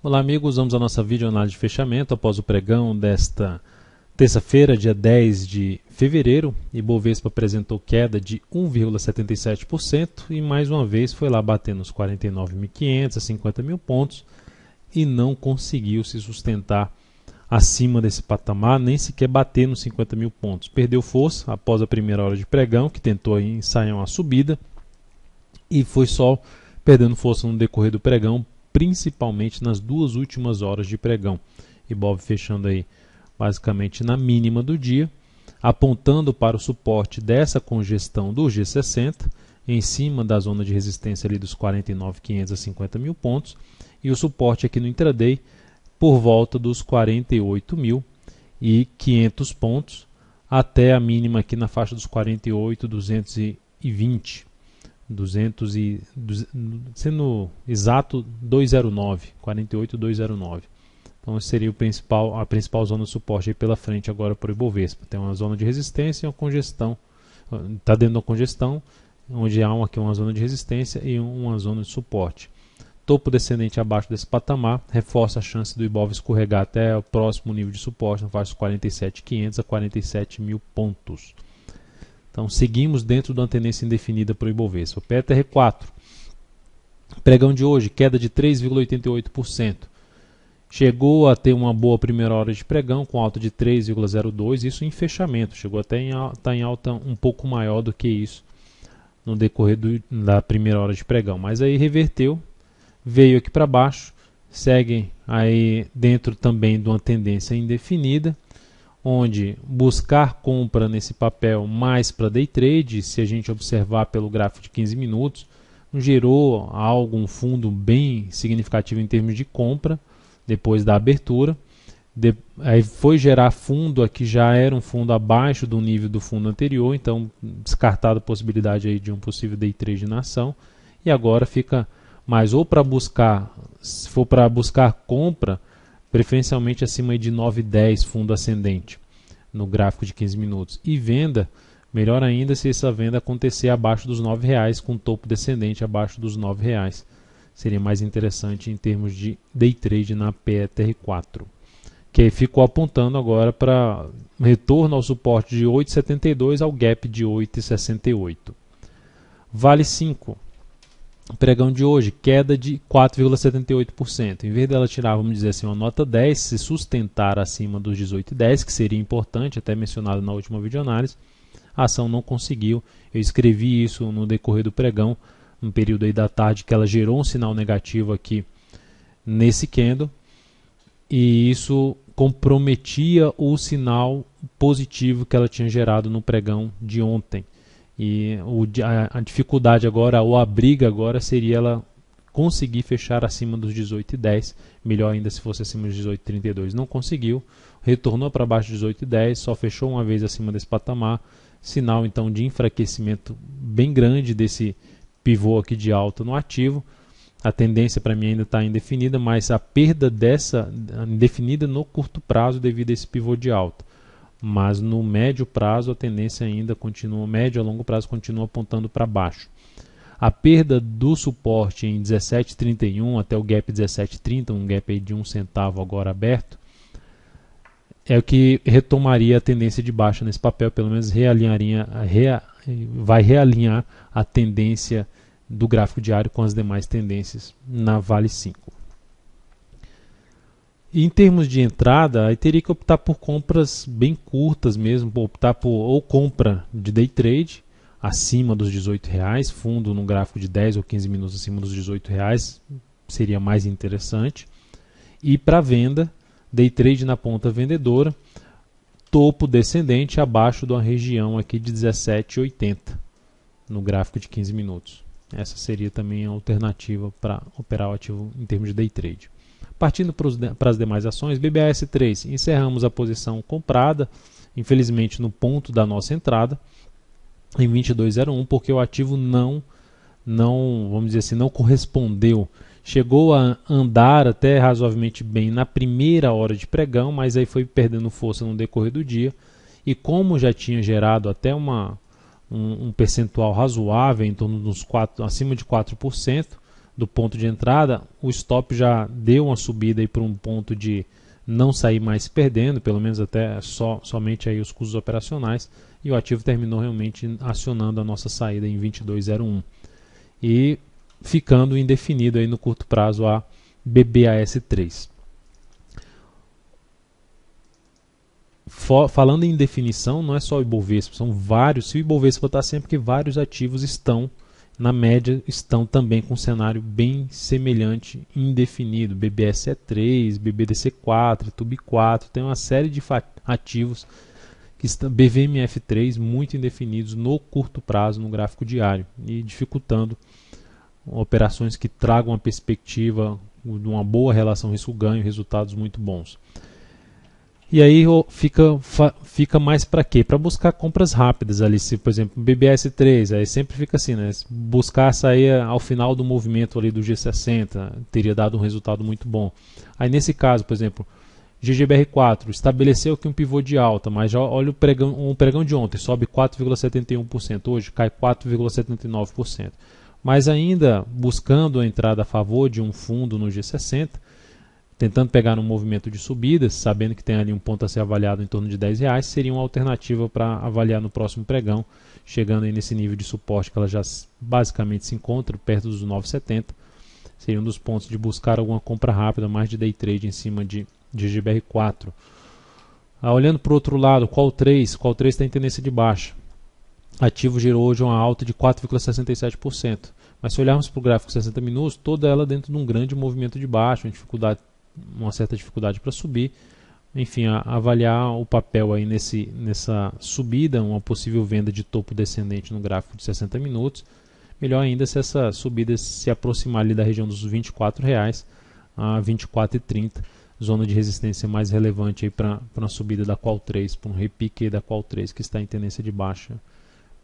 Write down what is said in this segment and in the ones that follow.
Olá amigos, vamos à nossa videoanálise de fechamento após o pregão desta terça-feira, dia 10 de fevereiro. Ibovespa apresentou queda de 1,77% e mais uma vez foi lá batendo os 49.500 a 50 mil pontos e não conseguiu se sustentar acima desse patamar, nem sequer bater nos 50 mil pontos. Perdeu força após a primeira hora de pregão, que tentou ensaiar uma subida, e foi só perdendo força no decorrer do pregão, principalmente nas duas últimas horas de pregão. Ibov fechando aí basicamente na mínima do dia, apontando para o suporte dessa congestão do G60, em cima da zona de resistência ali dos 49.500 a 50 mil pontos, e o suporte aqui no intraday por volta dos 48.500 pontos, até a mínima aqui na faixa dos 48.220. Sendo exato 209, 48.209. Então seria a principal zona de suporte aí pela frente agora para o Ibovespa. Tem uma zona de resistência e uma congestão. Está dentro da congestão, onde há aqui uma zona de resistência e uma zona de suporte. Topo descendente abaixo desse patamar reforça a chance do Ibov escorregar até o próximo nível de suporte, na faixa dos 47.500 a 47.000 pontos. Então seguimos dentro de uma tendência indefinida para o Ibovespa. PTR4, pregão de hoje, queda de 3,88%. Chegou a ter uma boa primeira hora de pregão, com alta de 3,02%, isso em fechamento. Chegou até estar em alta um pouco maior do que isso no decorrer da primeira hora de pregão. Mas aí reverteu, veio aqui para baixo, segue aí dentro também de uma tendência indefinida, onde buscar compra nesse papel mais para day trade, se a gente observar pelo gráfico de 15 minutos, gerou um fundo bem significativo em termos de compra, depois da abertura. Aí foi gerar fundo aqui, já era um fundo abaixo do nível do fundo anterior, então descartada a possibilidade aí de um possível day trade na ação, e agora fica mais ou para buscar, se for para buscar compra, preferencialmente acima de 9,10 fundo ascendente no gráfico de 15 minutos. E venda, melhor ainda se essa venda acontecer abaixo dos R$9, com topo descendente abaixo dos R$9. Seria mais interessante em termos de day trade na PETR4. Que ficou apontando agora para retorno ao suporte de 8,72 ao gap de 8,68. Vale 5. Pregão de hoje, queda de 4,78%. Em vez dela tirar, vamos dizer assim, uma nota 10, se sustentar acima dos 18,10, que seria importante, até mencionado na última videoanálise, a ação não conseguiu. Eu escrevi isso no decorrer do pregão, no período aí da tarde, que ela gerou um sinal negativo aqui nesse candle, e isso comprometia o sinal positivo que ela tinha gerado no pregão de ontem. E a dificuldade agora, ou a briga agora, seria ela conseguir fechar acima dos 18,10. Melhor ainda se fosse acima dos 18,32. Não conseguiu, retornou para baixo dos 18,10, só fechou uma vez acima desse patamar. Sinal então de enfraquecimento bem grande desse pivô aqui de alta no ativo. A tendência para mim ainda está indefinida, mas a perda dessa indefinida no curto prazo devido a esse pivô de alta. Mas no médio prazo a tendência ainda continua, médio a longo prazo continua apontando para baixo. A perda do suporte em 17,31 até o gap 17,30, um gap aí de 1 centavo agora aberto, é o que retomaria a tendência de baixa nesse papel, pelo menos vai realinhar a tendência do gráfico diário com as demais tendências na Vale 5. E em termos de entrada, aí teria que optar por compras bem curtas mesmo, optar por ou compra de day trade acima dos R$18, fundo no gráfico de 10 ou 15 minutos acima dos R$18, seria mais interessante. E para venda, day trade na ponta vendedora, topo descendente abaixo da região aqui de 17,80 no gráfico de 15 minutos. Essa seria também a alternativa para operar o ativo em termos de day trade. Partindo para as demais ações, BBAS3, encerramos a posição comprada, infelizmente no ponto da nossa entrada, em 22,01, porque o ativo não, vamos dizer assim, não correspondeu. Chegou a andar até razoavelmente bem na primeira hora de pregão, mas aí foi perdendo força no decorrer do dia, e como já tinha gerado até um percentual razoável, em torno dos acima de 4%, do ponto de entrada, o stop já deu uma subida para um ponto de não sair mais perdendo, pelo menos até somente aí os custos operacionais, e o ativo terminou realmente acionando a nossa saída em 22,01 e ficando indefinido aí no curto prazo a BBAS3. Falando em definição, não é só o Ibovespa, são vários. Se o Ibovespa está sempre, que vários ativos estão, na média, estão também com um cenário bem semelhante, indefinido. BBSE3, BBDC4, TUB4, tem uma série de ativos que estão, BVMF3, muito indefinidos no curto prazo, no gráfico diário, e dificultando operações que tragam uma perspectiva de uma boa relação risco-ganho, resultados muito bons. E aí fica mais para quê? Para buscar compras rápidas ali, se por exemplo BBS3, aí sempre fica assim, né? Buscar sair ao final do movimento ali do G60, teria dado um resultado muito bom. Aí nesse caso, por exemplo, GGBR4 estabeleceu aqui um pivô de alta, mas já olha um pregão de ontem, sobe 4,71%, hoje cai 4,79%. Mas ainda buscando a entrada a favor de um fundo no G60, tentando pegar um movimento de subidas, sabendo que tem ali um ponto a ser avaliado em torno de R$10, seria uma alternativa para avaliar no próximo pregão, chegando aí nesse nível de suporte que ela já basicamente se encontra, perto dos 9,70. Seria um dos pontos de buscar alguma compra rápida, mais de day trade em cima de GBR4. Olhando para o outro lado, Qual3 está em tendência de baixa. Ativo gerou hoje uma alta de 4,67%. Mas se olharmos para o gráfico 60 minutos, toda ela dentro de um grande movimento de baixa, uma certa dificuldade para subir. Enfim, avaliar o papel aí nessa subida, uma possível venda de topo descendente no gráfico de 60 minutos. Melhor ainda se essa subida se aproximar ali da região dos R$24 a R$24,30, zona de resistência mais relevante para uma subida da Qual3, para um repique da Qual3 que está em tendência de baixa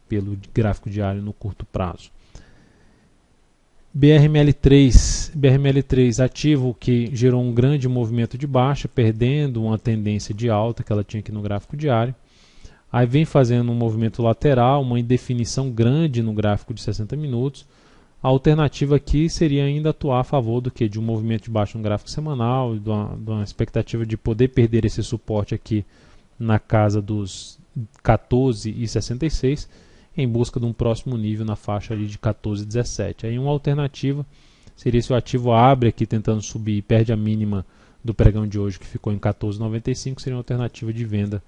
pelo gráfico diário no curto prazo. BRML3 ativo que gerou um grande movimento de baixa, perdendo uma tendência de alta que ela tinha aqui no gráfico diário. Aí vem fazendo um movimento lateral, uma indefinição grande no gráfico de 60 minutos. A alternativa aqui seria ainda atuar a favor do que? De um movimento de baixa no gráfico semanal, de uma expectativa de poder perder esse suporte aqui na casa dos 14,66, em busca de um próximo nível na faixa ali de 14,17. Aí uma alternativa seria se o ativo abre aqui tentando subir e perde a mínima do pregão de hoje, que ficou em 14,95, seria uma alternativa de venda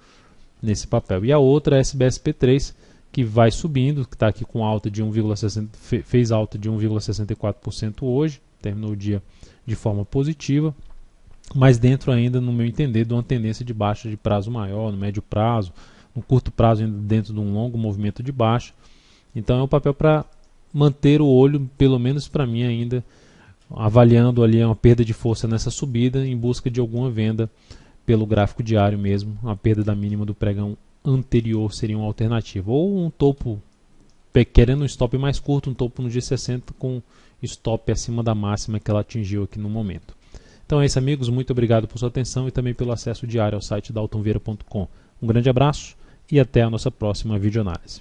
nesse papel. E a outra é a SBSP3, que vai subindo, que está aqui com alta de 1,60, fez alta de 1,64% hoje, terminou o dia de forma positiva, mas dentro ainda, no meu entender, de uma tendência de baixa de prazo maior, no médio prazo, no curto prazo ainda dentro de um longo movimento de baixa. Então é um papel para manter o olho, pelo menos para mim ainda, avaliando ali uma perda de força nessa subida, em busca de alguma venda pelo gráfico diário mesmo. A perda da mínima do pregão anterior seria uma alternativa, ou um topo, querendo um stop mais curto, um topo no G60 com stop acima da máxima que ela atingiu aqui no momento. Então é isso, amigos, muito obrigado por sua atenção e também pelo acesso diário ao site daltonvieira.com. Um grande abraço e até a nossa próxima videoanálise.